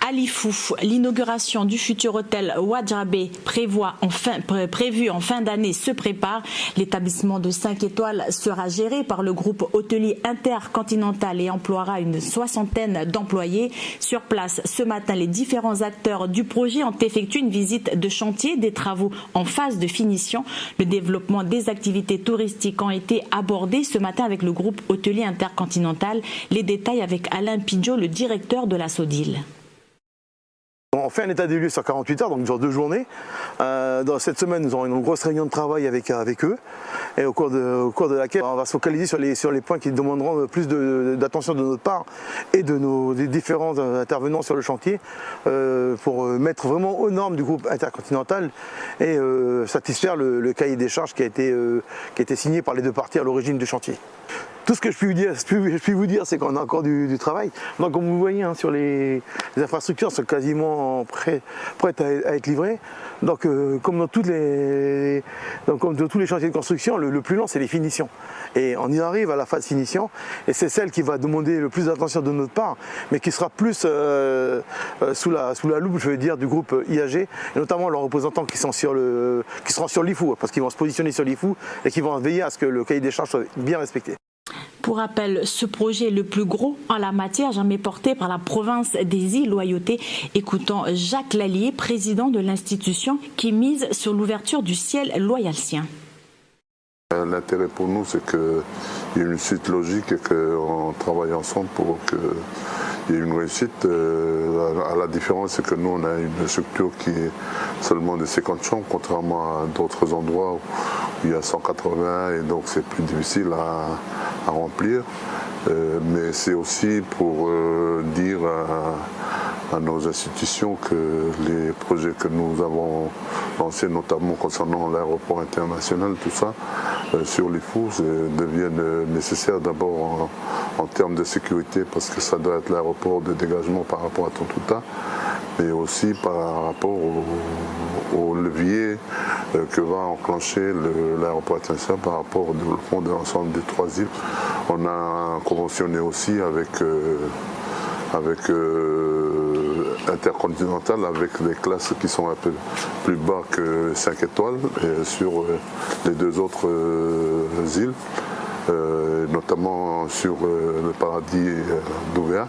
À Lifou, l'inauguration du futur hôtel Wadjabé prévue en fin d'année se prépare. L'établissement de 5 étoiles sera géré par le groupe hôtelier intercontinental et emploiera une 60aine d'employés. Sur place, ce matin, les différents acteurs du projet ont effectué une visite de chantier, des travaux en phase de finition. Le développement des activités touristiques ont été abordés ce matin avec le groupe hôtelier intercontinental. Les détails avec Alain Pidjo, le directeur de la SODIL. On fait un état des lieux sur 48 heures, donc sur 2 journées. Dans cette semaine, nous aurons une grosse réunion de travail avec eux, et au cours de laquelle on va se focaliser sur les points qui demanderont plus d'attention de notre part et des différents intervenants sur le chantier pour mettre vraiment aux normes du groupe intercontinental et satisfaire le cahier des charges qui a été signé par les 2 parties à l'origine du chantier. Tout ce que je puis vous dire, c'est qu'on a encore du travail. Donc, comme vous voyez, sur les infrastructures sont quasiment prêtes à être livrées. Donc, comme dans tous les chantiers de construction, le plus lent, c'est les finitions. Et on y arrive à la phase finition, et c'est celle qui va demander le plus d'attention de notre part, mais qui sera plus sous la loupe, je veux dire, du groupe IAG, et notamment leurs représentants qui seront sur l'IFU, parce qu'ils vont se positionner sur l'IFU et qui vont veiller à ce que le cahier des charges soit bien respecté. Pour rappel, ce projet est le plus gros en la matière jamais porté par la province des îles Loyauté. Écoutons Jacques Lallier, président de l'institution, qui mise sur l'ouverture du ciel loyaltien. L'intérêt pour nous, c'est qu'il y ait une suite logique et qu'on travaille ensemble pour qu'il y ait une réussite. À la différence, c'est que nous, on a une structure qui est seulement de 50 chambres, contrairement à d'autres endroits où il y a 180 et donc c'est plus difficile à remplir. Mais c'est aussi pour dire à nos institutions que les projets que nous avons lancés, notamment concernant l'aéroport international, tout ça, sur les fous, deviennent nécessaires d'abord en termes de sécurité, parce que ça doit être l'aéroport de dégagement par rapport à Tontouta, mais aussi par rapport au levier que va enclencher l'aéroport international par rapport au développement de l'ensemble des 3 îles. On a conventionné aussi avec Intercontinental, avec des classes qui sont un peu plus bas que 5 étoiles et sur les 2 autres îles, notamment sur le paradis d'Ouvéa.